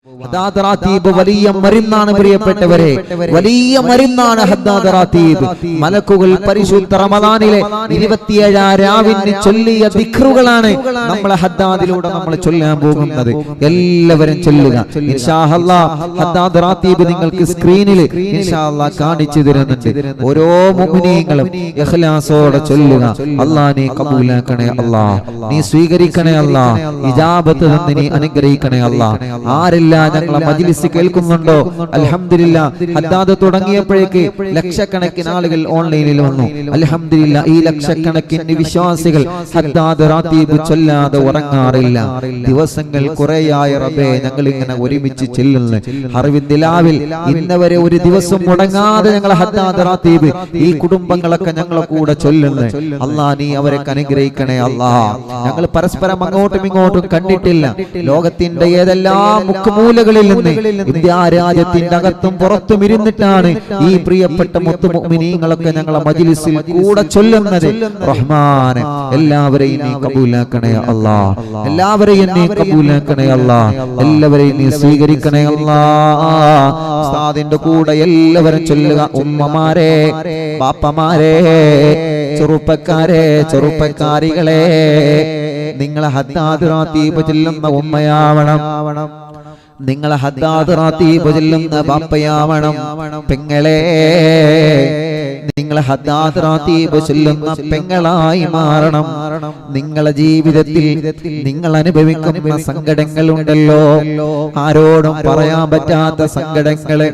ഹദ്ദാദ് റാത്തീബ് വലിയ മരുന്നാണ് പ്രിയപ്പെട്ടവരെ, വലിയ മരുന്നാണ് ഹദ്ദാദ് റാത്തീബ്. മലക്കുകൾ പരിശുദ്ധ റമദാനിലെ 27 രാവിന് ചൊല്ലിയ ദിക്റുകളാണ് നമ്മൾ ഹദ്ദാദിലൂടെ നമ്മൾ ചൊല്ലാൻ പോകുന്നത്. എല്ലാവരും ചൊല്ലുക ഇൻഷാ അല്ലാഹ്. ഹദ്ദാദ് റാത്തീബ് നിങ്ങൾക്ക് സ്ക്രീനിൽ ഇൻഷാ അല്ലാഹ് കാണിച്ചു തരുന്നുണ്ട്. ഓരോ മുഅ്മിനീങ്ങളും ഇഖ്ലാസോടെ ചൊല്ലുക. അല്ലാഹ് നീ കബൂലാക്കണേ അല്ലാഹ്, നീ സ്വീകരിക്കണേ അല്ലാഹ്, ഇജാബത്ത് തന്ന് നീ അനുഗ്രഹിക്കണേ അല്ലാഹ്. ആരെല്ലാം ഞങ്ങളെ മജ്ലിസ് കേൾക്കുന്നുണ്ടോ അൽഹംദുലില്ലാഹ്. ഹദ്ദാദ് തുടങ്ങിയപ്പോഴേക്ക് ലക്ഷക്കണക്കിന് ആളുകൾ ഓൺലൈനിൽ വന്നു. അൽഹംദുലില്ലാഹ്, ഈ ലക്ഷക്കണക്കിന് വിശ്വാസികൾ ഹദ്ദാദ് റാത്തീബ് ചൊല്ലാതെ ഉറങ്ങാറില്ല. ദിവസങ്ങൾ കുറേയായ റബ്ബേ ഞങ്ങൾ ഇങ്ങനെ ഒരുമിച്ച് ചെല്ലുന്നു. ഹർവിന്ദിലാവിൽ ഇന്നവരെ ഒരു ദിവസം മുടങ്ങാതെ ഞങ്ങൾ ഹദ്ദാദ് റാത്തീബ് ഈ കുടുംബങ്ങളൊക്കെ ഞങ്ങളെ കൂടെ ചൊല്ലുന്നു. അല്ലാഹ് നീ അവരെ അനുഗ്രഹിക്കണേ അല്ലാഹ്. ഞങ്ങൾ പരസ്പരം അങ്ങോട്ടും ഇങ്ങോട്ടും കണ്ടിട്ടില്ല. ലോകത്തിന്റെ ഏതെല്ലാം മുക്കുമൂലകളിൽ നിന്ന് ഇന്ത്യ രാജ്യത്തിന്റെ അകത്തും പുറത്തും ഇരുന്നിട്ടാണ് ഈ പ്രിയപ്പെട്ട മുത്തു മുഅ്മിനീങ്ങളൊക്കെ ഞങ്ങളെ മജ്ലിസിൽ കൂടെ ചൊല്ലുന്നത്. റഹ്മാനെ എല്ലാവരെയും നീ കബൂലാക്കണേ അല്ലാഹ്, എല്ലാവരെയും നീ കബൂലാക്കണേ അല്ലാഹ്, എല്ലാവരെയും നീ സ്വീകരിക്കണേ അല്ലാഹ്. ഉസ്താദിന്റെ കൂടെ എല്ലാവരും ചൊല്ലുക. ഉമ്മമാരെ, ബാപ്പമാരെ, ചെറുപ്പക്കാരെ, ചെറുപ്പക്കാരികളെ, നിങ്ങളെ ഹദ്ദാദ് റാത്തീബ് ചൊല്ലുന്ന ഉമ്മയാവണം, നിങ്ങളെ ഹദ്ദാദ് റാത്തീബ് ചൊല്ലുന്ന ബാപ്പയാവണം. പെങ്ങളെ, നിങ്ങളെ ഹദ്ദാദ് റാത്തീബ് ചൊല്ലുന്ന പെങ്ങളായി മാറണം. നിങ്ങളെ ജീവിതത്തിൽ നിങ്ങൾ അനുഭവിക്കുന്ന സങ്കടങ്ങളുണ്ടല്ലോ, ആരോടും പറയാൻ പറ്റാത്ത സങ്കടങ്ങള്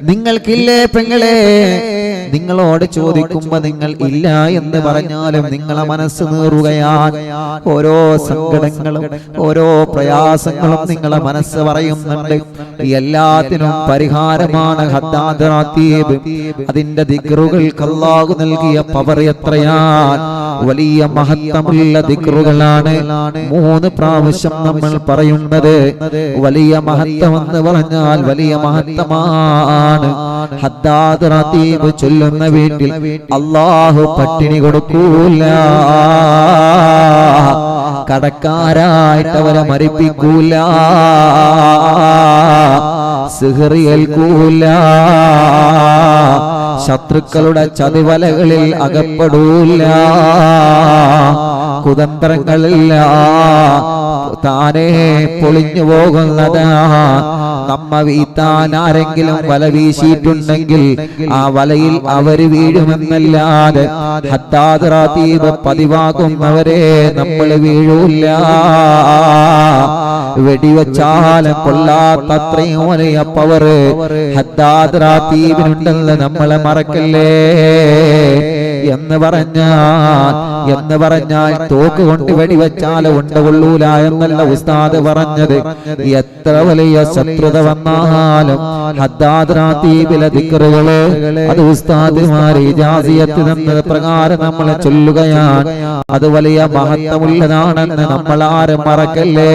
നിങ്ങൾക്കില്ലേ പെങ്ങളെ? നിങ്ങളോട് ചോദിക്കുമ്പോ നിങ്ങൾ ഇല്ല എന്ന് പറഞ്ഞാലും നിങ്ങളെ മനസ്സ് നീറുകയാണ്. ഓരോ സങ്കടങ്ങളും ഓരോ പ്രയാസങ്ങളും നിങ്ങളെ മനസ്സ് പറയുന്നുണ്ട്. എല്ലാത്തിനും പരിഹാരമാണ് ഹദ്ദാദ് റാത്തീബ്. അതിന്റെ ദിക്റുകൾക്ക് അല്ലാഹു നൽകിയ പവർ എത്രയാണ്! വലിയ മഹത്വമുള്ള ദിക്റുകളാണ്. 3 പ്രാവശ്യം നമ്മൾ പറയുന്നത്. വലിയ മഹത്വം എന്ന് പറഞ്ഞാൽ വലിയ മഹത്വമാണ്. ഹദ്ദാദ് റാത്തീബ് ചൊല്ലുന്ന വീട്ടിൽ അല്ലാഹു പട്ടിണി കൊടുക്കൂല, കടക്കാരായിട്ട് അവരെ മരിപ്പിക്കൂല, സിഹ്റ് ഏൽക്കൂല, ശത്രുക്കളുടെ ചതിവലകളിൽ അകപ്പെടൂല, കുതന്ത്രങ്ങളില്ല, താനേ പൊളിഞ്ഞു പോകുന്നതാ. നമ്മ വീത്താൻ ആരെങ്കിലും വല വീശിയിട്ടുണ്ടെങ്കിൽ ആ വലയിൽ അവര് വീഴുമെന്നല്ലാതെ ഹദ്ദാദ് റാത്തീബ് പതിവാകുന്നവരെ നമ്മൾ വീഴൂല്ല. വെടിവെച്ചാലും കൊള്ളാത്തത്രയും വലിയ പവർ ഹദ്ദാദ് റാത്തീബിനുണ്ടെന്ന് നമ്മളെ മറക്കല്ലേ. എന്ന് പറഞ്ഞാൽ തോക്ക് കൊണ്ട് വെടിവെച്ചാലും ഉണ്ടകൊള്ളൂല എന്നല്ല ഉസ്താദ് പറഞ്ഞത്. എത്ര വലിയ ശത്രുത വന്നാലും ഹദ്ദാദ് റാത്തീബിലെ ദിക്റുകള് അത് ഉസ്താദ്മാര് ഇജാസിയത്ത് തന്നത് പ്രകാരം നമ്മളെ ചൊല്ലുകയാണ്. അത് വലിയ മഹത്വമുള്ളതാണെന്ന് നമ്മൾ ആരും മറക്കല്ലേ.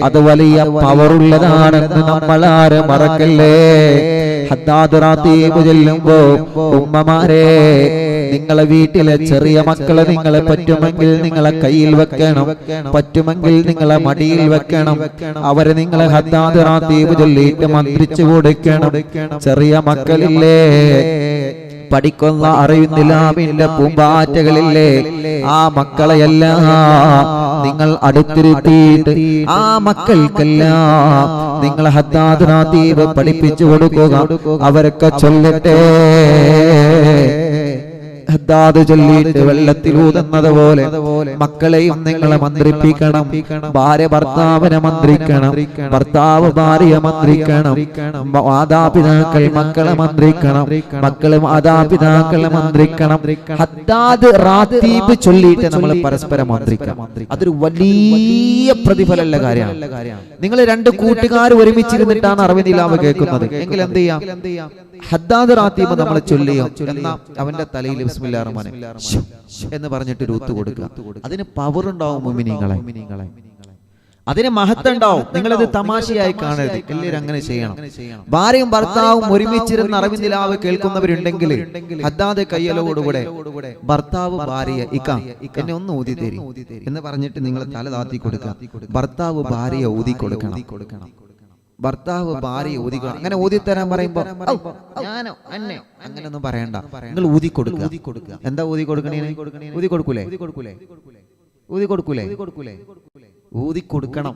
അത് വലിയ പവറുള്ളതാണെന്ന് നമ്മൾ ആരും മറക്കല്ലേ. ഹദ്ദാദ് റാത്തീബ് ചൊല്ലുമ്പോ ഉമ്മമാരെ, നിങ്ങളെ വീട്ടിലെ ചെറിയ മക്കളെ നിങ്ങളെ പറ്റുമെങ്കിൽ നിങ്ങളെ കയ്യിൽ വെക്കണം, പറ്റുമെങ്കിൽ നിങ്ങളെ മടിയിൽ വെക്കണം. അവരെ നിങ്ങളെ ഹദ്ദാദ് റാത്തീബ് ചൊല്ലിയിട്ട് മന്ത്രിച്ചു കൊടുക്കണം. ചെറിയ മക്കളില്ലേ, പഠിക്കുന്ന അറിവിന്ദിലാമിന്റെ പൂമ്പാറ്റകളില്ലേ, ആ മക്കളെയെല്ലാം നിങ്ങൾ അടുത്തിരുത്തിയിട്ട് ആ മക്കൾക്കെല്ലാം നിങ്ങൾ ഹദ്ദാദ് റാത്തീബ് പഠിപ്പിച്ചു കൊടുക്കുക. അവരൊക്കെ ചൊല്ലട്ടെ. ഹദ്ദാദ് ചൊല്ലിയിട്ട് വെള്ളത്തിലൂതുന്നത് പോലെ മക്കളെയും നിങ്ങളെ മന്ത്രിപ്പിക്കണം. ഭാര്യ ഭർത്താവിനെ മന്ത്രിക്കണം, ഭർത്താവ് ഭാര്യയെ മന്ത്രിക്കണം, മാതാപിതാക്കൾ മക്കളെ മന്ത്രിക്കണം, മക്കള് മാതാപിതാക്കളെ മന്ത്രിക്കണം. ഹദ്ദാദ് റാത്തീബ് ചൊല്ലിയിട്ട് നമ്മൾ പരസ്പരം മന്ത്രിക്കണം. അതൊരു വലിയ പ്രതിഫലമുള്ള കാര്യമാണ്. നിങ്ങൾ 2 കൂട്ടുകാർ ഒരുമിച്ചിരുന്നിട്ടാണ് അറിവിനിലാവ് കേൾക്കുന്നത് എങ്കിൽ എന്ത് ചെയ്യാം? ഹദ്ദാദ് റാത്തീബ് നമ്മൾ ചൊല്ലിയോ എന്നാ അവന്റെ തലയിൽ ബിസ്മില്ലാഹിർ റഹ്മാനിർ റഹീം എന്ന് പറഞ്ഞിട്ട് രൂത്ത് കൊടുക്കുക. അതിന് പവർ ഉണ്ടാവും മുഅ്മിനീങ്ങളെ, അതിന് മഹത്വം ഉണ്ടാവും. നിങ്ങളത് തമാശയായി കാണരുത്. എല്ലാവരും അങ്ങനെ ചെയ്യണം. ഭാര്യയും ഭർത്താവും ഒരുമിച്ചിരുന്ന് അറിവിന്ദിലാവ് കേൾക്കുന്നവരുണ്ടെങ്കിൽ ഹദ്ദാദ് കയ്യലോടുകൂടെ ഭർത്താവ് ഭാര്യയെ എന്നെ ഒന്ന് ഊതി തരും എന്ന് പറഞ്ഞിട്ട് നിങ്ങൾ തല താത്തി കൊടുക്കുക. ഭർത്താവ് ഭാര്യയെ ഊതി കൊടുക്കണം. ഭർത്താവ് ഭാര്യ ഊതിക്കണം. അങ്ങനെ ഊതിത്തരാൻ പറയുമ്പോ ഞാനോ അന്നയോ അങ്ങനെയൊന്നും പറയണ്ട, നിങ്ങൾ ഊതി കൊടുക്കുക. എന്താ ഊതി കൊടുക്കണേ? ഊതി കൊടുക്കൂലേ? ഊതി കൊടുക്കണം.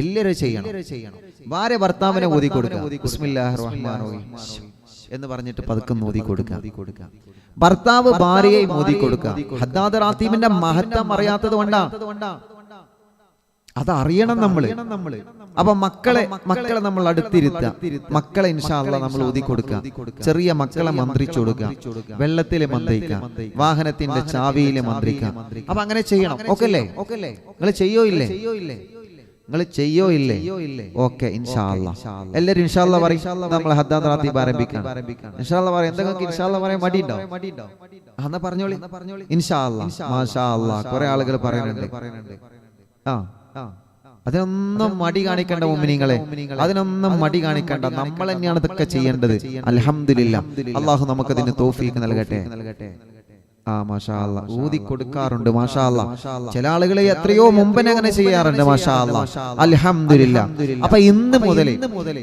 എല്ലാവരും ചെയ്യണം. ഭാര്യ ഭർത്താവിനെ ഊതി കൊടുക്കുക. ബിസ്മില്ലാഹിർ റഹ്മാനിർ റഹീം എന്ന് പറഞ്ഞിട്ട് പതുക്കെ ഊതി കൊടുക്കുക. ഭർത്താവ് ഭാര്യയെ ഊതി കൊടുക്കുക. ഹദ്ദാദ് റാത്തീബിന്റെ മഹത്വം അറിയാത്തത് കൊണ്ടാണ്. അതറിയണം നമ്മള്. അപ്പൊ മക്കളെ നമ്മൾ അടുത്തിരുത്തുക. മക്കളെ ഇൻഷാ അല്ലാഹ് നമ്മൾ ഊതി കൊടുക്കുക. ചെറിയ മക്കളെ മന്ത്രിച്ചു കൊടുക്കുക. വെള്ളത്തില് മന്ത്രിക്കുക, വാഹനത്തിന്റെ ചാവിയില് മന്ത്രിക്കുക. അപ്പൊ അങ്ങനെ ചെയ്യണം. ഓക്കെ അല്ലേ? നിങ്ങൾ ചെയ്യോ ഇല്ലേ? ഓക്കെ, ഇൻഷാ അല്ലാഹ്. എല്ലാവരും ഇൻഷാ അല്ലാഹ് പറയും. നമ്മൾ ഹദ്ദാദ് റാത്തീബ് ആരംഭിക്കാം. ഇൻഷാ അല്ലാഹ് പറയും. എന്തെങ്കിലും ഇൻഷാ അല്ലാഹ് പറയാൻ മടിയുണ്ടോ? എന്നാ പറഞ്ഞോളി. ഇൻഷാ അല്ലാഹ്, മാഷാ അല്ലാഹ്. കുറെ ആളുകൾ പറയുന്നുണ്ട്. അതിനൊന്നും മടി കാണിക്കേണ്ട മുഅ്മിനീങ്ങളെ, അതിനൊന്നും മടി കാണിക്കേണ്ട. നമ്മൾ തന്നെയാണ് ഇതൊക്കെ ചെയ്യേണ്ടത്. അൽഹംദുലില്ലാഹ്, അല്ലാഹു നമുക്കതിന് തൗഫീഖ് നൽകട്ടെ. മാഷാ അല്ലാഹ്. ഊതി കൊടുക്കാറുണ്ട്. മാഷാ അല്ലാഹ്. ചില ആളുകളെ എത്രയോ മുമ്പേ അങ്ങനെ ചെയ്യാറുണ്ട്. മാഷാ അല്ലാഹ്, അൽഹംദുലില്ലാഹ്. അപ്പൊ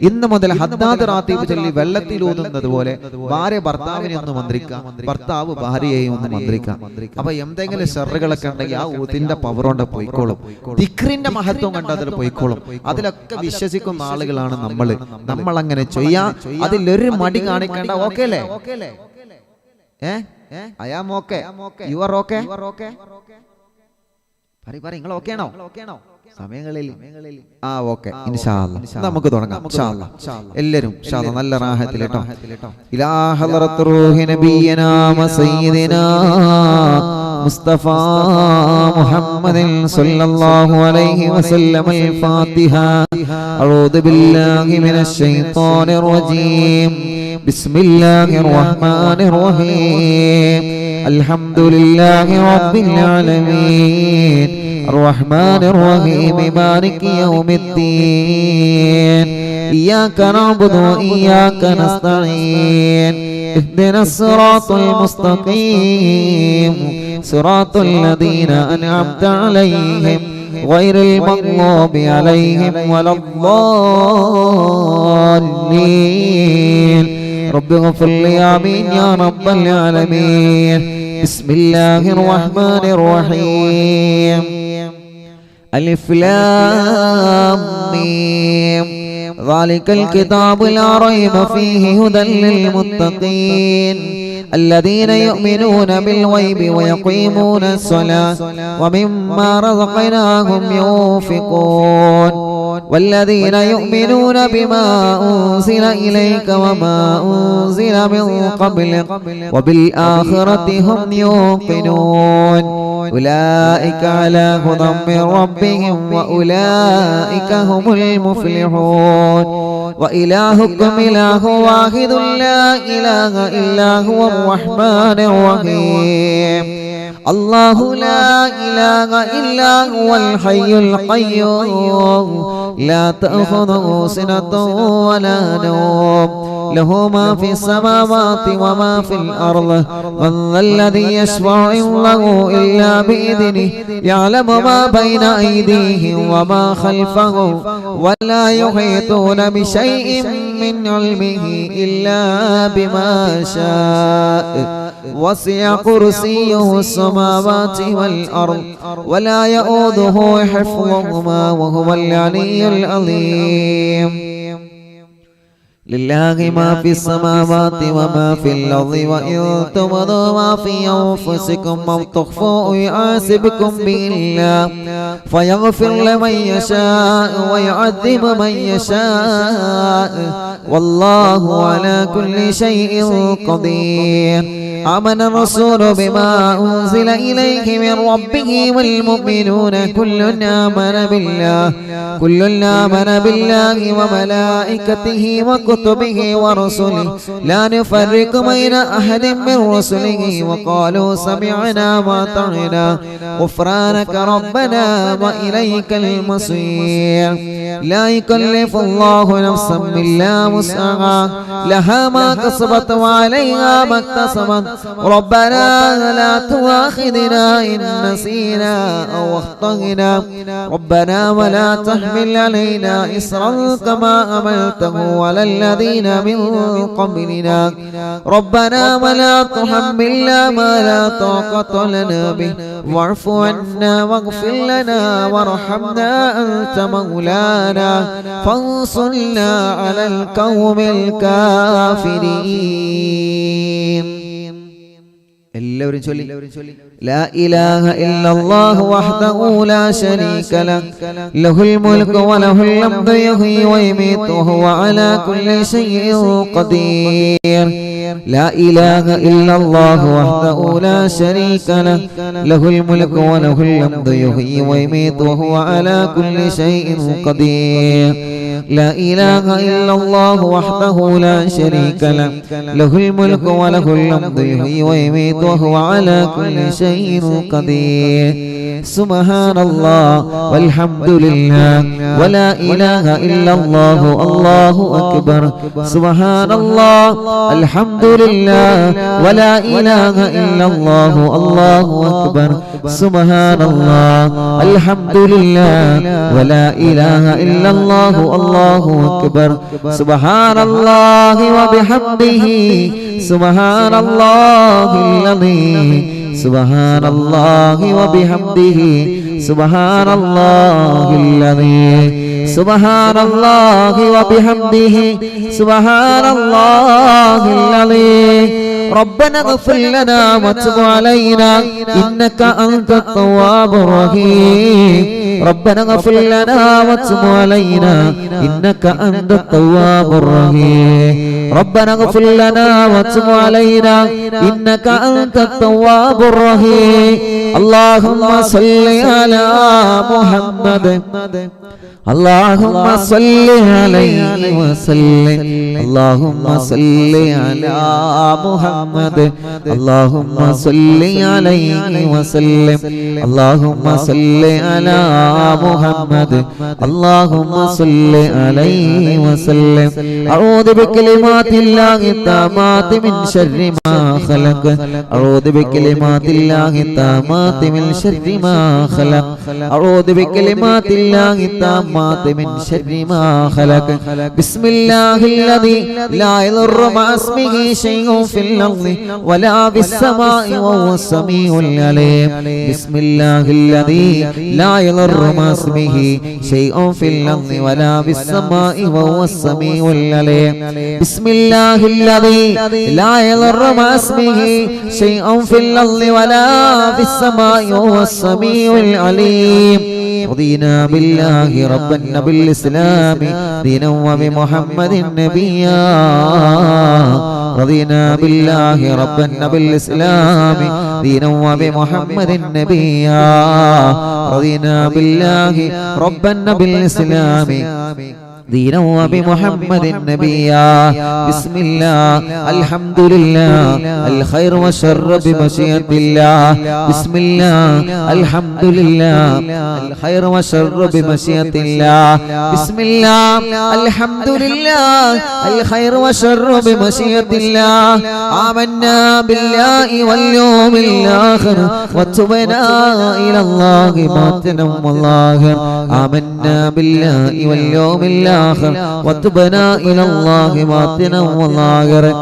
ഇന്ന് മുതൽ ഹദ്ദാദ് റാത്തീബ് ചൊല്ലി വെള്ളത്തിൽ ഊതുന്നത് പോലെ ഭാര്യ ഭർത്താവിനെ ഒന്ന് മന്ത്രിക്കാം, ഭർത്താവ് ഭാര്യയെയും ഒന്ന് മന്ത്രിക്കാം. അപ്പൊ എന്തെങ്കിലും ഷർറുകളൊക്കെ ഉണ്ടെങ്കിൽ ആ ഊതിന്റെ പവർ കൊണ്ട് പോയിക്കോളും. ദിക്റിന്റെ മഹത്വം കണ്ട് അതിൽ പോയിക്കോളും. അതിലൊക്കെ വിശ്വസിക്കുന്ന ആളുകളാണ് നമ്മൾ അങ്ങനെ ചെയ്യാ. അതിലൊരു മടി കാണിക്കേണ്ട. ഓക്കെ അല്ലേ? I am okay. You are okay? നിങ്ങൾ ഓക്കെ ആണോ? സമയങ്ങളിൽ ഓക്കെ. ഇൻഷാ അല്ലാഹ് നമുക്ക് തുടങ്ങാം. ഇൻഷാ അല്ലാഹ് എല്ലാവരും ഇൻഷാ അല്ലാഹ് നല്ല റാഹത്തിൽ കേട്ടോ. ഇലാ ഹളറത്ത് റൂഹി നബിയനാ സയ്യിദിനാ മുസ്തഫ മുഹമ്മദിൻ സല്ലല്ലാഹു അലൈഹി വസല്ലം. അൽ-ഫാത്തിഹ. അഊദു ബില്ലാഹി മിനശ് ശൈത്വാനിർ റജീം. ബിസ്മില്ലാഹിർ റഹ്മാനിർ റഹീം. അൽഹംദുലില്ലാഹി റബ്ബിൽ ആലമീൻ. الرحمن الرحيم مالك يوم الدين. إياك نعبد وإياك نستعين. اهدنا الصراط المستقيم صراط الذين أنعمت عليهم غير المغضوب عليهم ولا الضالين. رب اغفر لي آمين يا رب العالمين. بسم الله الرحمن الرحيم. ألف لام ميم. ذلك الكتاب لا ريب فيه هدى للمتقين الذين يؤمنون بالغيب ويقيمون الصلاة ومما رزقناهم ينفقون والذين يؤمنون بما أنزل إليك وما أنزل من قبلك وبالآخرة هم يوقنون أولئك على هدى من ربهم وأولئك هم المفلحون. وإلهكم إله واحد لا إله إلا هو الرحمن الرحيم. الله لا إله إلا هو الحي القيوم لا تأخذه سنة ولا نوم له ما في السماوات وما في الأرض. من ذا الذي يشفع عنده إلا بإذنه يعلم ما بين أيديهم وما خلفهم ولا يحيطون بشيء من علمه إلا بما شاء. وسع كرسيه السماوات والأرض ولا يؤوده حفظهما وهو العلي العظيم. لله ما في السماوات وما في الأرض وإن تبدوا ما في أنفسكم أو تخفوه يحاسبكم به الله فيغفر لمن يشاء ويعذب من يشاء والله على كل شيء قدير. آمن الرسول بما أنزل إليه من ربه والمؤمنون كل آمن بالله وملائكته وكتبه ورسله لا نفرق بين أحد من رسله وقالوا سمعنا وأطعنا غفرانك ربنا وإليك المصير. لا يكلف الله نفسا إلا وسعها لها ما كسبت وعليها ما اكتسبت ربنا لا تؤاخذنا إن نسينا أو أخطأنا ربنا ولا تحمل علينا إصرا كما حملته على الذين من قبلنا ربنا ولا تحملنا ما لا طاقة لنا به واعف عنا واغفر لنا وارحمنا أنت مولانا فانصرنا على القوم الكافرين. എല്ലാവരും ചൊല്ലി لا إله إلا الله وحده لا شريك له له الملك وله الحمد يحيي ويميت وهو على كل شيء قدير. لا إله إلا الله وحده لا شريك له له الملك وله الحمد يحيي ويميت وهو على كل شيء قدير. لا إله إلا الله وحده لا شريك له له الملك وله الحمد يحيي ويميت وهو على كل شيء قدير. سبحان الله والحمد لله ولا إله إلا الله الله أكبر. سبحان الله الحمد لله ولا إله إلا الله الله أكبر. سبحان الله الحمد لله ولا إله إلا الله الله أكبر. سبحان الله وبحمده سبحان الله العظيم. سبحان الله وبحمده سبحان الله العظيم. سبحان الله وبحمده سبحان الله العظيم. ربنا اغفر لنا وتب علينا إنك أنت التواب الرحيم. ربنا اغفر لنا وتب علينا إنك أنت التواب الرحيم. ربنا اغفر لنا وتب علينا إنك أنت التواب الرحيم. اللهم صل على محمد اللهم صل عليه وسلم. اللهم صل على محمد اللهم صل عليه وسلم. اللهم صل على محمد اللهم صل عليه وسلم. أعوذ بكلمات الله التامات من شر ما خلق. أعوذ بكلمات الله التامات من شر ما خلق. أعوذ بكلمات الله التامات من شر ما خلق. بسم الله الذي لا يضر مع اسمه شيء في الأرض ولا في السماء وهو السميع العليم. بسم الله الذي لا يضر مع اسمه شيء في الأرض ولا في السماء وهو السميع العليم. بسم الله الذي لا يضر مع اسمه شيء في الأرض ولا في السماء وهو السميع العليم. رضينا بالله ربا وبالإسلام دينا وبمحمد نبيا. رضينا بالله ربا وبالإسلام دينا وبمحمد نبيا. رضينا بالله ربا وبالإسلام دينا وبمحمد نبيا. بسم الله الحمد لله الخير والشر بمشيئة الله. بسم الله الحمد لله الخير والشر بمشيئة الله. بسم الله الحمد لله الخير والشر بمشيئة الله. آمنا بالله واليوم الآخر وتبنا إلى الله باطنا والظاهر. آمنا بالله واليوم الآخر وتبنا إلى الله باطنا وظاهرا.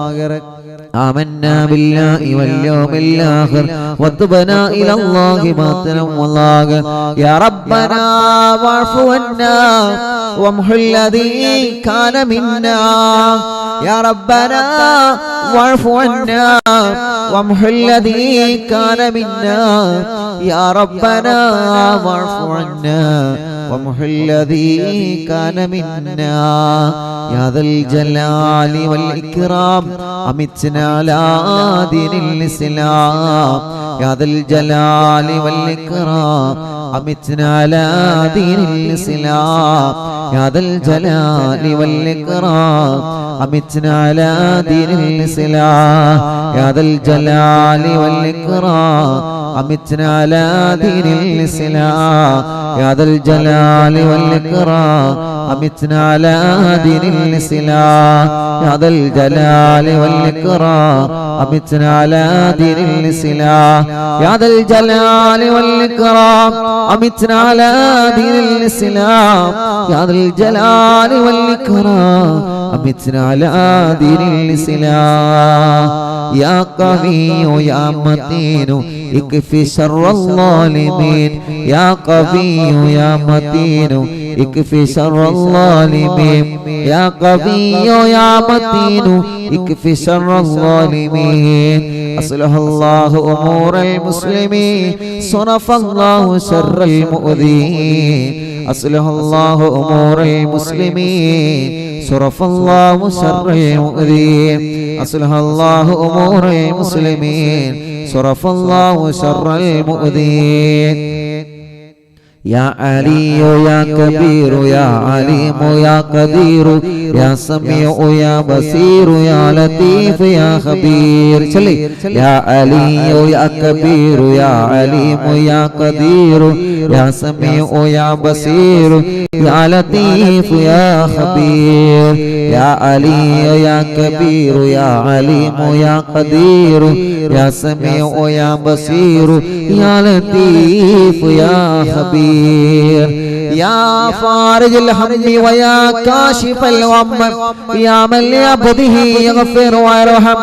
آمنا بالله واليوم الآخر وتبنا إلى الله باطنا وظاهرا. يا ربنا واعف عنا وامحو الذي كان منا. يا ربنا واعف عنا وامحو الذي كان منا. يا ربنا واعف عنا وامحو الذي كان منا. يا ذا الجلال والإكرام أمتنا على دين الإسلام. يا ذا الجلال والإكرام أمتنا على دين الإسلام. يا ذا الجلال والإكرام أمتنا على دين الإسلام. يا ذا الجلال والإكرام أمتنا على دين الإسلام يا ذا الجلال والإكرام أمتنا على دين الإسلام يا ذا الجلال والإكرام أمتنا على دين الإسلام يا ذا الجلال والإكرام أمتنا على دين الإسلام يا ذا الجلال والإكرام أمتنا على دين الإسلام يا قوي يا متين اكفي شر الظالمين يا قوي يا متين اكفي شر الظالمين يا قوي يا متين اكفي شر الظالمين أصلح الله أمور المسلمين صرف الله شر المؤذين أصلح الله أمور المسلمين صرف الله شر المؤذين أصلح الله أمور المسلمين صرف الله شر المؤذين يا علي يا كبير يا عليم يا قدير يا سميع يا بصير يا لطيف يا خبير يا علي يا كبير يا عليم يا قدير يا سميع يا بصير يا لطيف يا خبير يا علي يا كبير يا عليم يا قدير يا سميع يا بصير يا لطيف يا خبير يا فارج الهم ويا كاشف الغم يا من لعبده يغفر ويرحم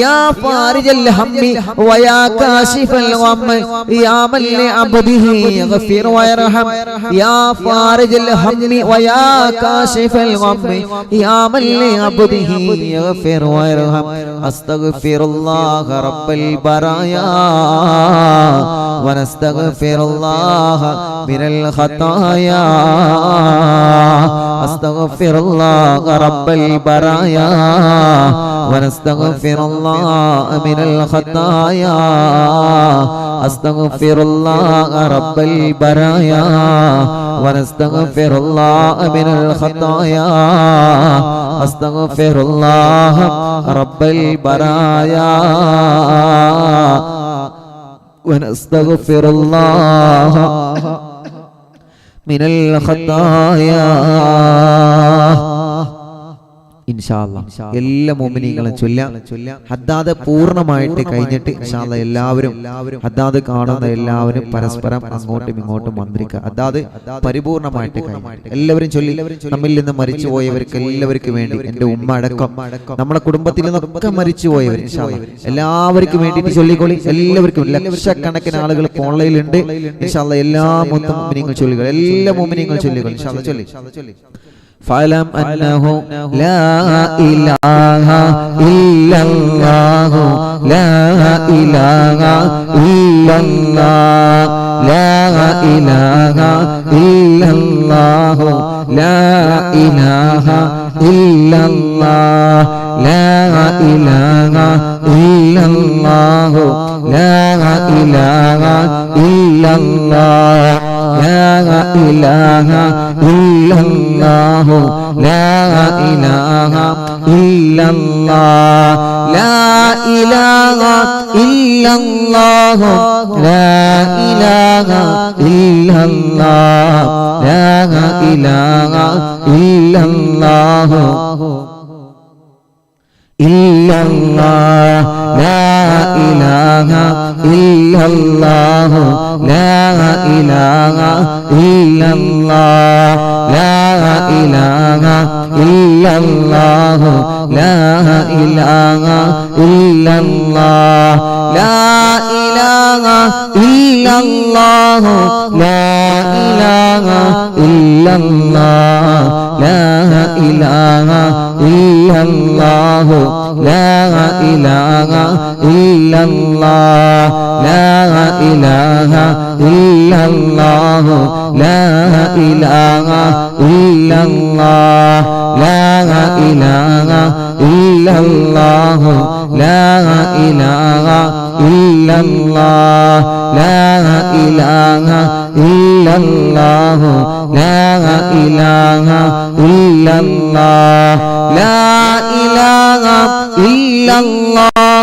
يا فارج الهم ويا كاشف الغم يا من لعبده يغفر ويرحم يا فارج الهم ويا كاشف الغم يا من لعبده يغفر ويرحم أستغفر الله رب البرايا ونستغفر الله من الخطايا أستغفر الله رب البرايا ونستغفر الله من الخطايا أستغفر الله رب البرايا ونستغفر الله من الخطايا أستغفر الله رب البرايا ونستغفر الله من الخطايا ഇൻഷാ അല്ലാഹ് എല്ലാ മുഅ്മിനീങ്ങളും ചൊല്ലാം. ഹദ്ദാദ് പൂർണ്ണമായിട്ട് കഴിഞ്ഞിട്ട് ഇൻഷാ അല്ലാഹ് എല്ലാവരും ഹദ്ദാദ് കാണുന്ന എല്ലാവരും പരസ്പരം അങ്ങോട്ടും ഇങ്ങോട്ടും മന്ത്രിക്കുക. ഹദ്ദാദ് പരിപൂർണമായിട്ട് കഴിഞ്ഞിട്ട് എല്ലാവരും ചൊല്ലി. നമ്മിൽ നിന്ന് മരിച്ചുപോയവർക്ക് എല്ലാവർക്കും വേണ്ടി, എൻ്റെ ഉമ്മ അടക്കം നമ്മുടെ കുടുംബത്തിൽ നിന്നൊക്കെ മരിച്ചുപോയവർ ഇൻഷാ അല്ലാഹ് എല്ലാവർക്കും വേണ്ടിയിട്ട് ചൊല്ലിക്കൊള്ളി. എല്ലാവർക്കും ലക്ഷക്കണക്കിന് ആളുകൾ ഓൺലൈനിലുണ്ട്. ഇൻഷാ അല്ലാഹ് എല്ലാ മുഅ്മിനീങ്ങളും ചൊല്ലുക. എല്ലാ മുഅ്മിനീങ്ങളും ചൊല്ലിക്കൊള്ളി. ഇൻഷാ അല്ലാഹ് ചൊല്ലി. فاعلم أنه لا إله إلا الله لا إله إلا الله لا إله إلا الله لا إله إلا الله لا إله إلا الله لا إله إلا الله لا إله إلا الله لا إله إلا الله لا إله إلا الله لا إله إلا الله لا إله إلا الله إلا الله لا إله إلا الله لا إله إلا الله لا إله إلا الله لا إله إلا الله لا إله إلا الله لا إله إلا الله لا إله إلا الله لا إله إلا الله لا إله إلا الله لا إله إلا الله لا إله إلا الله لا إله إلا الله لا إله إلا الله لا إله إلا الله لا إله إلا الله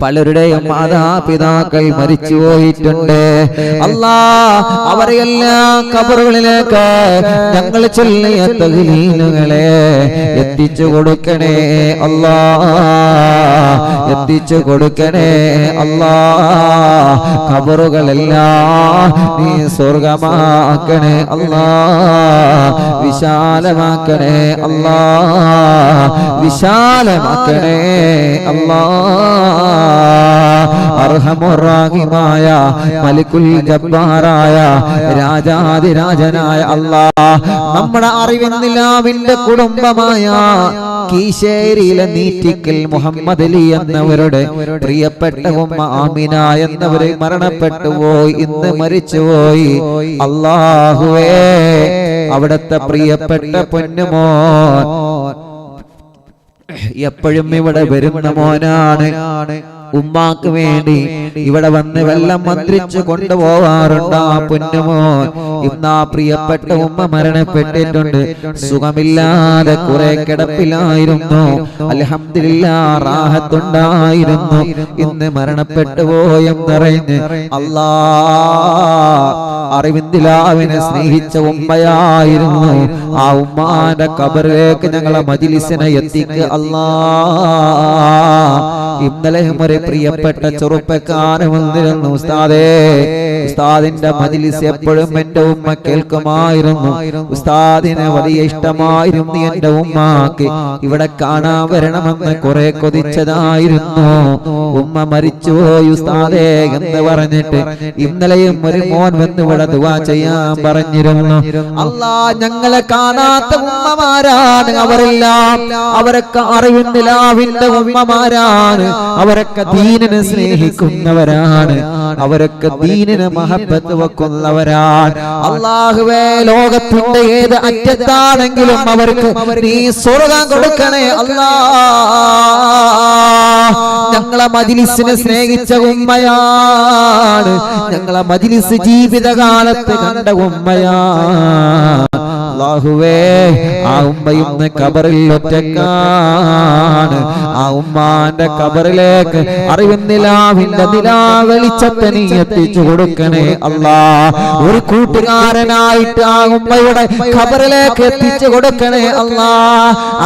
പലരുടെയും മാതാപിതാക്കൾ മരിച്ചു പോയിട്ടുണ്ട്. അല്ലാ, അവരെല്ലാം ഖബറുകളിലേക്ക് ഞങ്ങൾ ചൊല്ലിയ തഹ്ലീലുകളെ എത്തിച്ചു കൊടുക്കണേ അല്ലാ, എത്തിച്ചു കൊടുക്കണേ അല്ലാ. ഖബറുകളെല്ലാം നീ സ്വർഗമാക്കണേ അല്ലാ, വിശാലമാക്കണേ അല്ലാ, വിശാലമാക്കണേ അല്ലാ. അർഹമുർ-റഹീമായ മലിക്കുൽ ജബ്ബാറായ രാജാതിരാജനായ അല്ലാ, നമ്മുടെ അറിവിന്നിലാവിന്റെ കുടുംബമായ കീശേരിയിലെ നീറ്റിക്കൽ മുഹമ്മദ് അലി എന്നവരുടെ പ്രിയപ്പെട്ട ഉമ്മ ആമിന എന്നവരെ മരണപ്പെട്ടു പോയി, ഇന്ന് മരിച്ചുപോയി. അല്ലാഹുവേ, അവിടുത്തെ പ്രിയപ്പെട്ട പൊന്നുമോൻ എപ്പോഴും ഇവിടെ വരുന്ന മോനാണ്. ഉമ്മാക്ക് വേണ്ടി ഇവിടെ വന്ന് വെള്ളം മന്ത്രിച്ചു കൊണ്ടുപോവാറുണ്ട് ആ പൊന്നുമോൻ. ഇന്ന് ആ പ്രിയപ്പെട്ട ഉമ്മ മരണപ്പെട്ടിട്ടുണ്ട്. സുഖമില്ലാതെ കുറെ കിടപ്പിലായിരുന്നു. അൽഹംദുലില്ലാഹ് റാഹത്തുണ്ടായിരുന്നു. ഇന്ന് മരണപ്പെട്ടു പോയെന്നറിഞ്ഞ് അല്ലാ, അറിവിന്ദിലാവിനെ സ്നേഹിച്ച ഉമ്മയായിരുന്നു. ആ ഉമ്മാന്റെ ഖബറിലേക്ക് ഞങ്ങളെ മജ്‌ലിസിനെ എത്തിക്കുക അല്ലാ. ഇന്നലെയും ഒരു പ്രിയപ്പെട്ട ചെറുപ്പക്കാരൻ വന്നിരുന്നു. ഉസ്താദേ, ഉസ്താദിന്റെ മജ്‌ലിസ് എപ്പോഴും എന്റെ ഉമ്മ കേൾക്കുമായിരുന്നു. ഉസ്താദിനെ വലിയ ഇഷ്ടമായിരുന്നു. എന്റെ ഉമ്മാക്ക് ഇവിടെ കാണാൻ വരണമെന്ന് കുറെ കൊതിച്ചതായിരുന്നു. ഉമ്മ മരിച്ചുപോയി ഉസ്താദേ എന്ന് പറഞ്ഞിട്ട് ഇന്നലെയും ഒരു മോൻ വന്ന് ഇവിടെ ദുആ ചെയ്യാൻ പറഞ്ഞിരുന്നു. അല്ലാ, ഞങ്ങളെ കാണാത്ത ഉമ്മമാരാണ് അവരെല്ലാം. അവരൊക്കെ അറിവിന്ദിലാവിന്റെ ഉമ്മമാരാണ്. അവരൊക്കെ ദീനിനെ സ്നേഹിക്കുന്നവരാണ്. അവരൊക്കെ ദീനിനെ മഹബത്ത് വെക്കുന്നവരാണ്. അല്ലാഹുവേ, ലോകത്തിന്റെ ഏത് അറ്റത്താണെങ്കിലും അവർക്ക് നീ സ്വർഗ്ഗം കൊടുക്കണേ അല്ലാ. ഞങ്ങളെ മജ്‌ലിസിനെ സ്നേഹിച്ച ഉമ്മയാണ്. ഞങ്ങളെ മജ്‌ലിസ് ജീവിതകാലത്ത് കണ്ട ഉമ്മയാണ്. അല്ലാഹുവേ, ആ ഉമ്മ ഇന്ന് ഖബറിൽ ഒറ്റക്കാണ്. ആ ഉമ്മാന്റെ ഖബറിലേക്ക് അറിവിന്ദിലാവിന്റെ നിലാവെളിച്ചത്തെ നീ എത്തിച്ചു കൊടുക്കണേ അല്ലാ. ഒരു കൂട്ടുകാരനായിട്ട് ആ ഉമ്മയുടെ ഖബറിലേക്ക് എത്തിച്ചു കൊടുക്കണേ അല്ലാ.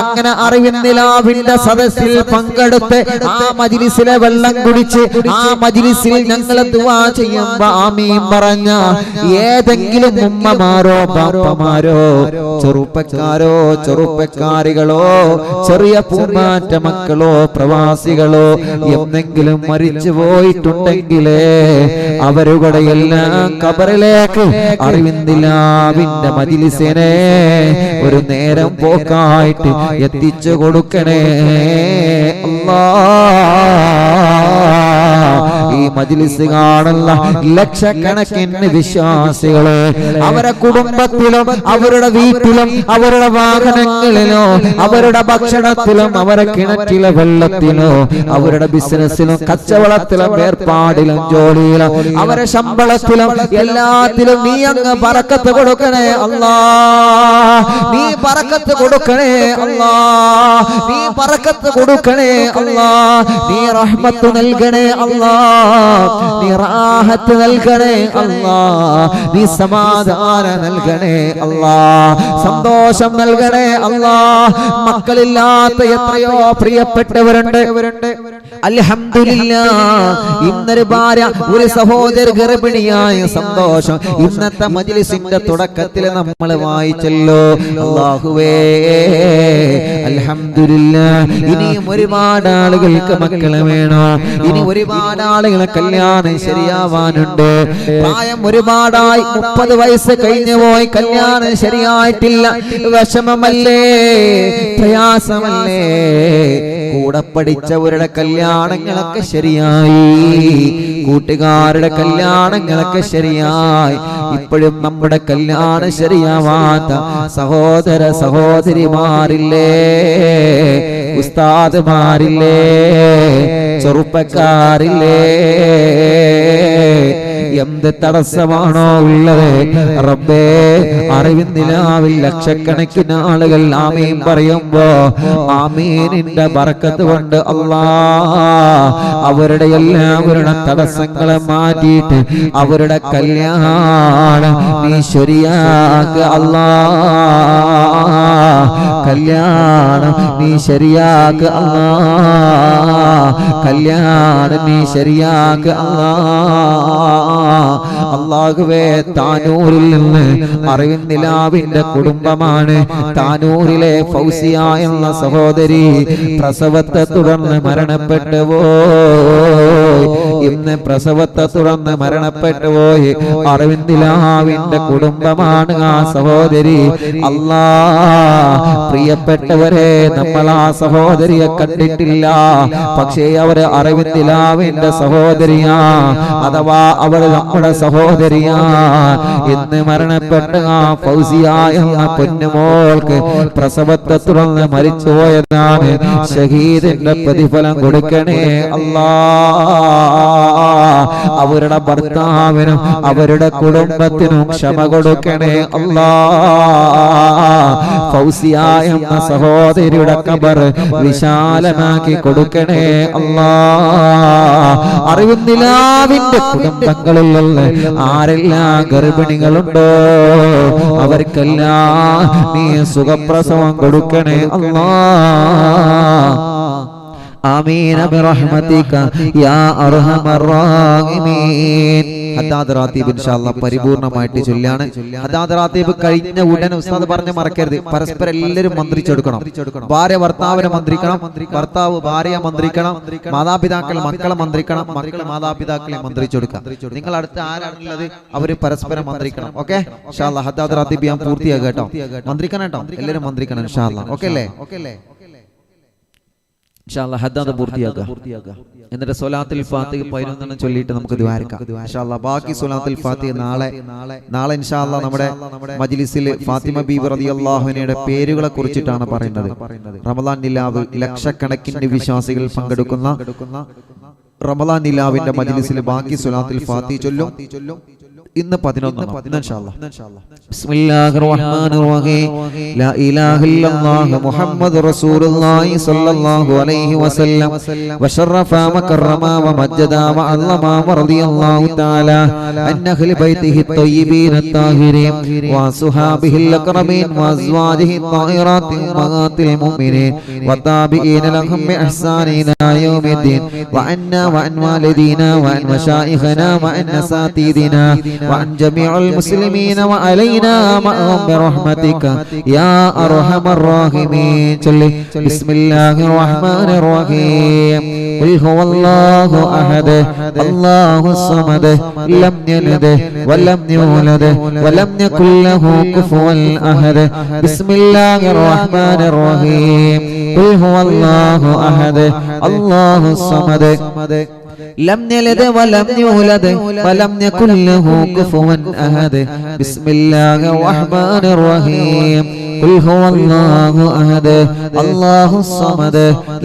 അങ്ങനെ അറിവിന്ദിലാവിന്റെ സദസ്സിൽ പങ്കെടുത്ത് ആ മജ്‌ലിസിലെ വെള്ളം കുടിച്ച് ആ മജ്‌ലിസിൽ ഞങ്ങൾ ദുആ ചെയ്യുമ്പോ ആമീൻ പറഞ്ഞ ഏതെങ്കിലും ഉമ്മമാരോ ബാപ്പമാരോ ചെറുപ്പക്കാരോ ചെറുപ്പക്കാരികളോ ചെറിയ പൂമാറ്റ മക്കളോ പ്രവാസികളോ എന്തെങ്കിലും മരിച്ചു പോയിട്ടുണ്ടെങ്കിലേ അവരുടെ എല്ലാം ഖബറിലേക്ക് അറിവിന്ദിലാവിന്റെ മജ്‌ലിസിനെ ഒരു നേരം പോക്കായിട്ട് എത്തിച്ചു കൊടുക്കണേ അല്ലാ. ഈ മജ്‌ലിസ് കാണുന്ന ലക്ഷക്കണക്കിന് വിശ്വാസികളെ അവരുടെ കുടുംബത്തിലും അവരുടെ വീട്ടിലും അവരുടെ വാഹനങ്ങളിലോ അവരുടെ ഭക്ഷണത്തിലും അവരുടെ കിണറ്റിലെ വെള്ളത്തിലോ അവരുടെ ബിസിനസ്സിലും കച്ചവടത്തിലും ഏർപ്പാടിലും ജോലിയിലും അവരുടെ ശമ്പളത്തിലും എല്ലാത്തിലും നീ അങ്ങ് ബറക്കത്ത് കൊടുക്കണേ അല്ലാ. നീ ബറക്കത്ത് കൊടുക്കണേ അല്ലാ. നീ ബറക്കത്ത് കൊടുക്കണേ അല്ലാ. നീ റഹ്മത്ത് നൽകണേ അല്ലാ. നീ റാഹത്ത് നൽകണേ അല്ലാ. നീ സമാധാനം നൽകണേ അല്ലാ. സന്തോഷം നൽകണേ അല്ലാ. മക്കളില്ലാത്ത എത്രയോ പ്രിയപ്പെട്ടവരുണ്ട്. അൽഹംദുലില്ലാഹ്, ഇന്നൊരു ഭാര്യ ഒരു സഹോദര ഗർഭിണിയായ സന്തോഷം ഇന്നത്തെ മജ്‌ലിസിന്റെ തുടക്കത്തിൽ നമ്മൾ വായിച്ചല്ലോ. അല്ലാഹുവേ, അൽഹംദുലില്ലാഹ്, ഇനിയും ഒരുപാട് ആളുകൾക്ക് മക്കളെ വേണോ. ഇനി ഒരുപാട് ആളുകളെ കല്യാണം ശരിയാവാനുണ്ട്. പ്രായം ഒരുപാടായി, 30 വയസ്സ് കഴിഞ്ഞു പോയി, കല്യാണം ശരിയായിട്ടില്ല. വിഷമമല്ലേ, പ്രയാസമല്ലേ. കൂടെ പഠിച്ചവരുടെ കല്യാണങ്ങളൊക്കെ ശരിയായി, കൂട്ടുകാരുടെ കല്യാണങ്ങളൊക്കെ ശരിയായി. ഇപ്പോഴും നമ്മുടെ കല്യാണം ശരിയാവാത്ത സഹോദര സഹോദരിമാരില്ലേ, ഉസ്താദ്മാരില്ലേ, ചെറുപ്പക്കാരില്ലേ. എന്ത് തടസ്സമാണോ ഉള്ളത് റബ്ബേ അറിവിൻ നിലാവിൽ ലക്ഷക്കണക്കിന് ആളുകൾ ആമീൻ പറയുമ്പോ ആമീനിന്റെ ബർക്കത്ത് കൊണ്ട് അവരുടെ എല്ലാവരുടെ തടസ്സങ്ങളെ മാറ്റിയിട്ട് അവരുടെ കല്യാണം നീ ശരിയാക്ക് കല്യാണം നീ ശരിയാക്ക് കല്യാണം നീ ശരിയാക്ക് അല്ലാഹുവേ താനൂരിൽ നിന്ന് അറിവിൻ നിലാവിന്റെ കുടുംബമാണ് താനൂരിലെ ഫൗസിയ എന്ന സഹോദരി പ്രസവത്തെ തുടർന്ന് മരണപ്പെട്ടു പോയി ഇന്ന് പ്രസവത്തെ തുടർന്ന് മരണപ്പെട്ടു പോയി അറിവിൻ നിലാവിന്റെ കുടുംബമാണ് ആ സഹോദരി പ്രിയപ്പെട്ടവരെ നമ്മൾ ആ സഹോദരിയെ കണ്ടിട്ടില്ല പക്ഷേ അവര് അറിവിൻ നിലാവിന്റെ സഹോദരിയാ അഥവാ അവര് നമ്മുടെ സഹോദരിയാ ഇന്ന് മരണപ്പെട്ട ആ ഫൗസിയ എന്ന പൊന്നുമോൾക്ക് പ്രസവത്തെ തുടർന്ന് മരിച്ചുപോയതാണ് ഷഹീദിന്റെ പ്രതിഫലം കൊടുക്കണേ അവരുടെ ഭർത്താവിനും അവരുടെ കുടുംബത്തിനും ക്ഷമ കൊടുക്കണേ ഫൗസിയ എന്ന സഹോദരിയുടെ ഖബർ വിശാലമാക്കി കൊടുക്കണേ അറിവിൻ നിലാവിന്റെ കുടുംബങ്ങളിലുള്ള ആരെല്ലാം ഗർഭിണികളുണ്ടോ അവർക്കെല്ലാം നീ സുഖപ്രസവം കൊടുക്കണേ ആമീൻ ബിറഹ്മതിക യാ അർഹമർ റഹീമീൻ ഹദാദ് റാത്തീബ് ഇൻഷാഅല്ലാഹ് പരിപൂർണമായിട്ട് ചൊല്ലാണ് ഹദാദ് റാത്തീബ് കഴിഞ്ഞ ഉടനെ ഉസ്താദ് പറഞ്ഞ് മറക്കരുത് പരസ്പരം എല്ലാവരും മന്ത്രിച്ചെടുക്കണം ഭാര്യ ഭർത്താവിനെ മന്ത്രിക്കണം ഭർത്താവ് ഭാര്യയെ മന്ത്രിക്കണം മാതാപിതാക്കൾ മക്കളെ മന്ത്രിക്കണം മക്കൾ മാതാപിതാക്കളെ മന്ത്രിച്ചെടുക്കാം നിങ്ങൾ അടുത്ത് ആരാണുള്ളത് അവര് പരസ്പരം മന്ത്രിക്കണം ഓക്കെ ഇൻഷാഅല്ലാഹ് ഹദാദ് റാത്തീബ് ഞാൻ പൂർത്തിയാക്കുക കേട്ടോ മന്ത്രിക്കണം കേട്ടോ എല്ലാവരും മന്ത്രിക്കണം ഇൻഷാഅല്ലാഹ് ഓക്കെ അല്ലേ ഇൻഷാഅല്ലാഹ് ഹദ്ദാദ് പൂർത്തിയാക്കുക എന്നിട്ട് സ്വലാത്തുൽ ഫാത്തിഹ 11 ചൊല്ലിയിട്ട് നമുക്ക് ദുആരിക്കാം ഇൻഷാഅല്ലാഹ് ബാക്കി സ്വലാത്തുൽ ഫാത്തിഹ നാളെ ഇൻഷാഅല്ലാഹ് നമ്മുടെ മജ്ലിസിൽ ഫാത്തിമ ബീവി റളിയല്ലാഹു അൻഹയുടെ പേരുകളെ കുറിച്ചിട്ടാണ് പറയുന്നത് റമദാൻ നിലാവ് ലക്ഷക്കണക്കിന് വിശ്വാസികൾ പങ്കെടുക്കുന്ന റമദാൻ നിലാവിന്റെ മജ്ലിസിൽ ബാക്കി സ്വലാത്തുൽ ഫാത്തിഹ ചൊല്ലും ഇന്ന് 11 ഇൻഷാഅല്ലാഹ് ബിസ്മില്ലാഹിർ റഹ്മാനിർ റഹീം ലാ ഇലാഹ ഇല്ലല്ലാഹ് മുഹമ്മദുർ റസൂലുള്ളാഹി സ്വല്ലല്ലാഹു അലൈഹി വസല്ലം വശറഫ വകറമ വമജ്ജദ വഅല്ലമ റളിയല്ലാഹു തആല അൻ അഹ്ലി ബൈതിഹി ത്വയ്യിബീന അത്താഹിരീൻ വസുഹാബിഹിൽ അക്രമീൻ വഅസ്വാജിഹി ത്വാഹിറാത്തി ഉമ്മഹാത്തിൽ മുഅ്മിനീൻ വതാബിഈന ലഹും ബിഇഹ്സാൻ ഇലാ യൗമിദ്ദീൻ വഅന്നാ വഅൻ വാലിദീനാ വഅൻ മശായിഖനാ വഅൻ അസാതീദിനാ وعن جميع المسلمين وعلينا معهم برحمتك يا أرحم الراحمين بسم الله الرحمن الرحيم قل هو الله أحد الله الصمد لم يلد ولم يولد ولم يكن له كفوا أحد بسم الله الرحمن الرحيم قل هو الله أحد الله الصمد لم يلد ولم يولد ولم يكن له كفوا أحد بسم الله الرحمن الرحيم قل هو الله أحد الله الصمد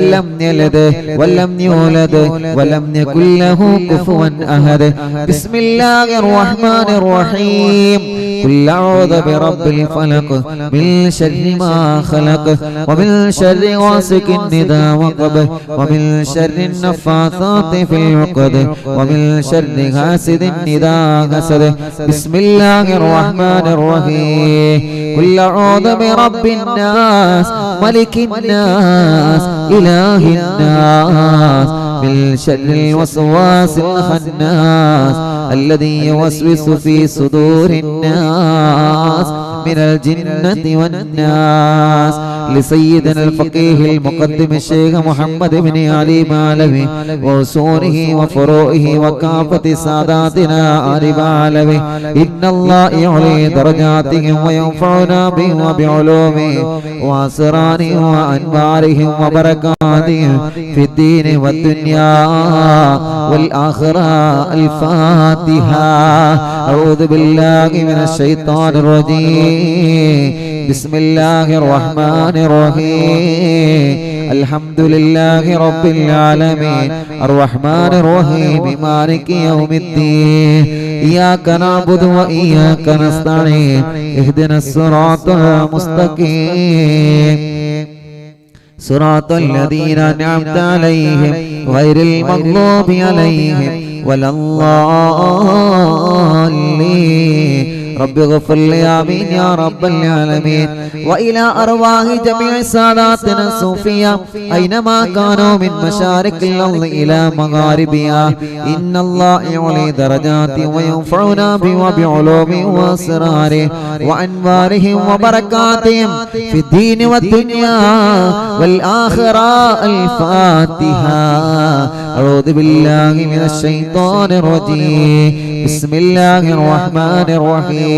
لم يلد ولم يولد ولم يكن له كفوا أحد بسم الله الرحمن الرحيم قل أعوذ برب الفلق من شر ما خلق ومن شر غاسق إذا وقب ومن شر النفاثات في العقد ومن شر حاسد إذا حسد بسم الله الرحمن الرحيم قل أعوذ برب الناس ملك الناس إله الناس من شر الوسواس الخناس الذي يوسوس في صدور الناس من الجنة والناس لسيدنا الفقيه المقدم الشيخ محمد بن علي مالوي وأصوله وفروعه وكافة ساداتنا آل مالوي إن الله يعلي درجاتهم وينفعنا بهم وبعلومهم وأسرارهم وأنوارهم وبركاتهم في الدين والدنيا والآخرة الفاتحة أعوذ بالله من الشيطان الرجيم بسم الله الرحمن الرحيم الحمد لله رب العالمين الرحمن الرحيم مالك يوم الدين إياك نعبد وإياك نستعين اهدنا الصراط المستقيم صراط الذين أنعمت عليهم غير المغضوب عليهم ولا الضالين رب اغفر لي آمين يا رب العالمين وإلى أرواح جميع ساداتنا الصوفية أينما كانوا من مشارق الأرض إلى مغاربها إن الله يعلي درجات وينفعنا بعلومه وأسراره وأنوارهم وبركاتهم في الدين والدنيا والآخرة الفاتحة أعوذ بالله من الشيطان الرجيم بسم الله الرحمن الرحيم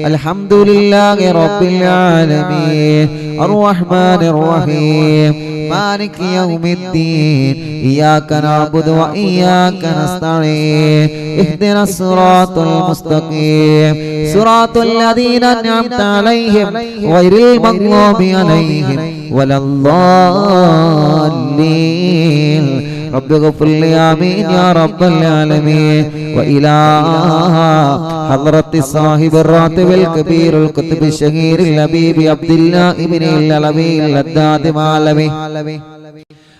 الحمد لله رب العالمين الرحمن الرحيم مالك يوم الدين إياك نعبد وإياك نستعين اهدنا الصراط المستقيم صراط الذين أنعمت عليهم غير المغضوب عليهم ولا الضالين رب اغفر لي آمين يا رب العالمين وإلى حضرة صاحب الراتب الكبير الكتب الشهير الحبيب عبد الله ابن العلوي اللداد معلمي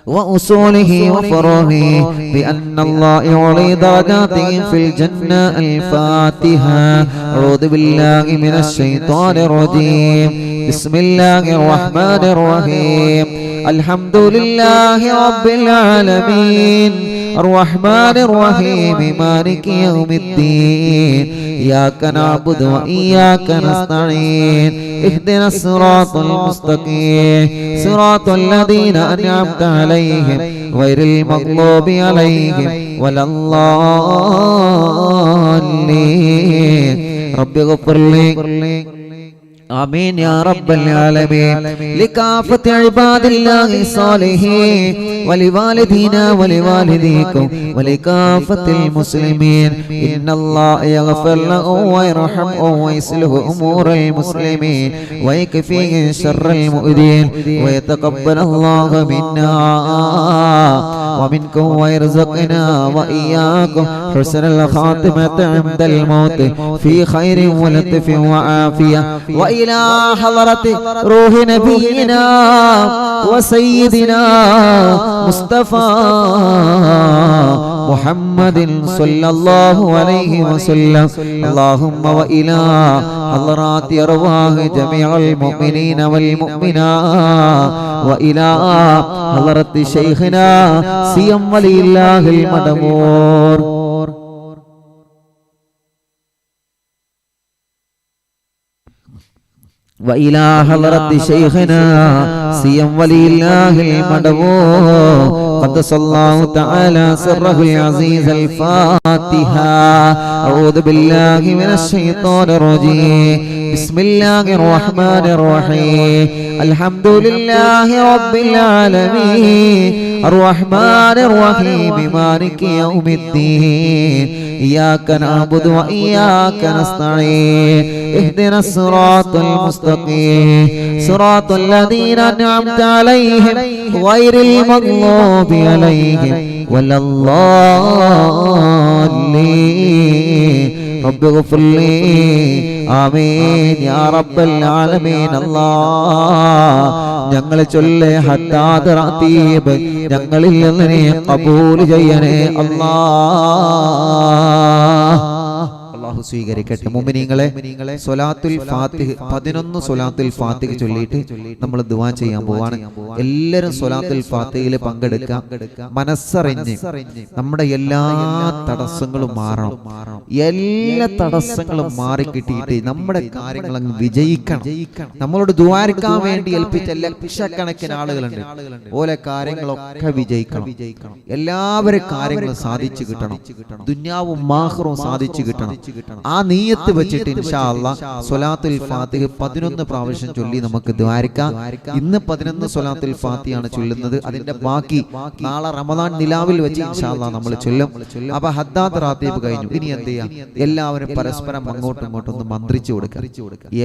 وأصوله وفروعه بأن الله يعلي درجاته في الجنة الفاتحة أعوذ بالله من الشيطان الرجيم بسم الله الرحمن الرحيم الحمد لله رب العالمين الرحمن الرحيم مالك يوم الدين إياك نعبد وإياك نستعين اهدنا الصراط المستقيم صراط الذين أنعمت عليهم غير المغضوب عليهم ولا الضالين رب اغفر لي آمين يا رب العالمين لكافة عباد الله الصالحين ولوالدينا ولوالديكم ولكافة المسلمين إن الله يغفر لهم ويرحمهم ويصلح أمور المسلمين ويكفيهم شر المؤذين ويتقبل الله منا ومنكم ويرزقنا وإياكم حسن الخاتمة عند الموت في خير ولطف وعافية وإلى حضرة روح نبينا وسيدنا مصطفى محمد صلى الله عليه وسلم اللهم وإلى حضرات أرواح جميع المؤمنين والمؤمنات وإلى حضرة شيخنا سيم ولي الله المدمور وإلى حضرة شيخنا سيم ولي الله المدمور قدس الله تعالى سره العزيز الفاتحة أعوذ بالله من الشيطان الرجيم بسم الله الرحمن الرحيم الحمد لله رب العالمين الرحمن الرحيم مالك يوم الدين إياك نعبد وإياك نستعين اهدنا الصراط المستقيم صراط الذين أنعمت عليهم غير المغضوب عليهم ولا الضالين رب اغفر لي آمين يا رب العالمين الله ഞങ്ങളെ ചൊല്ലേ ഹത്താദ് റതീബ് ഞങ്ങളിൽ നിന്ന് നീ ഖബൂൽ ചെയ്യണേ അല്ലാഹ് അല്ലാഹു സ്വീകരിക്കട്ടെ. മുഅ്മിനീങ്ങളെ സ്വലാത്തുൽ ഫാത്തിഹ് 11 സ്വലാത്തുൽ ഫാത്തിഹ് ചൊല്ലിയിട്ട് നമ്മൾ ദുആ ചെയ്യാൻ പോവാണ്. എല്ലാവരും സ്വലാത്തുൽ ഫാത്തിഹയിൽ പങ്കെടുക്കുക. മനസ്സറിഞ്ഞ് നമ്മുടെ എല്ലാ തടസ്സങ്ങളും മാറണം. എല്ലാ തടസ്സങ്ങളും മാറി കിട്ടിയിട്ട് നമ്മുടെ കാര്യങ്ങൾ അങ്ങ് വിജയിക്കണം. നമ്മളോട് ദുആരിക്കാൻ വേണ്ടി ഏൽപ്പിച്ച ലക്ഷക്കണക്കിന് ആളുകളുണ്ട്. ഓലെ കാര്യങ്ങളൊക്കെ വിജയിക്കണം. എല്ലാവരുടെ കാര്യങ്ങളും സാധിച്ചു കിട്ടണം. ദുനിയാവും ആഖിറവും സാധിച്ചു കിട്ടണം. ആ നീയത്ത് വെച്ചിട്ട് ഇൻഷാ അല്ലാഹ് സ്വലാത്തുൽ ഫാത്തിഹ 11 പ്രാവശ്യം ചൊല്ലി നമുക്ക് ദ്വാരിക്കാം. ഇന്ന് 11 സ്വലാത്തുൽ ഫാത്തിഹയാണ് ചൊല്ലുന്നത്. അതിന്റെ ബാക്കി നാളെ റമദാൻ നിലാവിൽ വെച്ച് ഇൻഷാ അല്ലാഹ് നമ്മൾ ചൊല്ലും. അപ്പൊ ഹദ്ദാത്ത് റാത്തീബ് കഴിഞ്ഞു. ഇനി എന്ത് ചെയ്യാം? എല്ലാവരും പരസ്പരം അങ്ങോട്ടും ഇങ്ങോട്ടും ഒന്ന് മന്ത്രിച്ചു കൊടുക്കുക.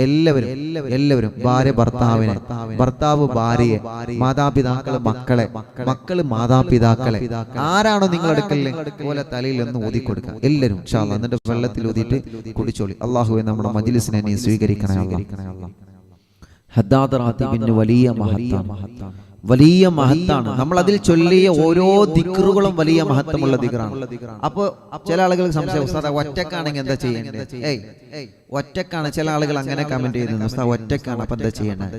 എല്ലാവരും ഭാര്യ ഭർത്താവിനെ, ഭർത്താവ് ഭാര്യയെ, മാതാപിതാക്കള് മക്കളെ, മക്കള് മാതാപിതാക്കളെ, ആരാണോ നിങ്ങളുടെ അടുക്കൽ പോലെ തലയിൽ ഒന്ന് ഊതി കൊടുക്കുക. എല്ലാവരും ഇൻഷാ അല്ലാഹ് എന്നിട്ട് വെള്ളത്തിൽ ഊതിയിട്ട് കുടിച്ചോളി. അല്ലാഹുവേ നമ്മുടെ മജ്‌ലിസിനെ നീ സ്വീകരിക്കണേ അല്ലാഹ്. ഹദ്ദാത്ത് റാത്തീബിന് വലിയ മഹത്താണ്. നമ്മൾ അതിൽ ചൊല്ലിയ ഓരോ ദിക്റുകളും വലിയ മഹത്വമുള്ള ദിക്റാണ്. അപ്പൊ ചില ആളുകൾക്ക് സംശയം, ഉസ്താദ് ഒറ്റക്കാണെങ്കിൽ എന്താ ചെയ്യേണ്ടത്? ഒറ്റക്കാണ്. ചില ആളുകൾ അങ്ങനെ കമന്റ് ചെയ്യുന്നു, ഉസ്താദ് ഒറ്റക്കാണ്, അപ്പൊ എന്താ ചെയ്യേണ്ടത്?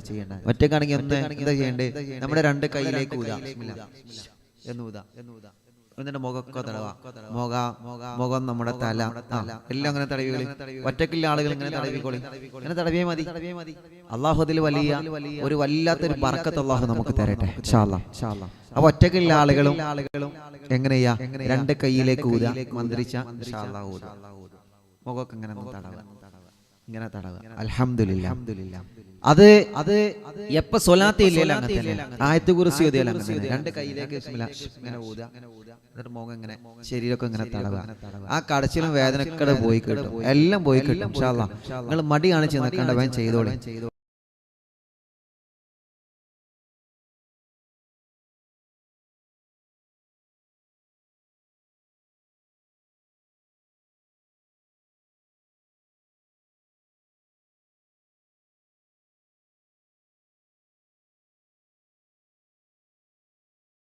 ഒറ്റക്കാണെങ്കിൽ എന്താ ചെയ്യേണ്ടത്? നമ്മുടെ 2 കൈയിലേക്ക് ഊതാ, എന്നിട്ട് മുഖമൊക്കെ തടവാ. മുഖം, നമ്മുടെ തല, എല്ലാം അങ്ങനെ തടവികളി. ഒറ്റക്കുള്ള ആളുകൾ ഇങ്ങനെ തടവിക്കോളി, ഇങ്ങനെ തടവിയേ മതി. അള്ളാഹു അതിൽ ഒരു വല്ലാത്തൊരു ബർക്കത്ത് അള്ളാഹു നമുക്ക് തരട്ടെ ഇൻഷാ അല്ലാഹ്. അപ്പൊ ഒറ്റക്കുള്ള ആളുകളും എങ്ങനെയാ 2 കൈയിലേക്ക് ഊതാ, മന്ത്രിച്ച ഇൻഷാ അല്ലാഹ് ഊതാ. മുഖമൊക്കെ ഇങ്ങനെ തടവുക. അൽഹംദുലില്ലാഹ്. അത് എപ്പോ സ്വലാത്ത് ഇല്ലല്ലോ അങ്ങനെ തന്നെ. ആയത്ത് കുർസി ഓതിയാലും അങ്ങനെ തന്നെ. 2 കൈയിലേക്ക് ഇങ്ങനെ ഊതാ, എന്നിട്ട് മുഖം ഇങ്ങനെ, ശരീരമൊക്കെ ഇങ്ങനെ തടവുക. ആ കടച്ചിലും വേദനയൊക്കെ പോയി കിട്ടും, എല്ലാം പോയി കിട്ടും ഇൻഷാ അല്ലാഹ്. നിങ്ങൾ മടി കാണിച്ച് നിൽക്കേണ്ട, വേഗം ചെയ്തോളി.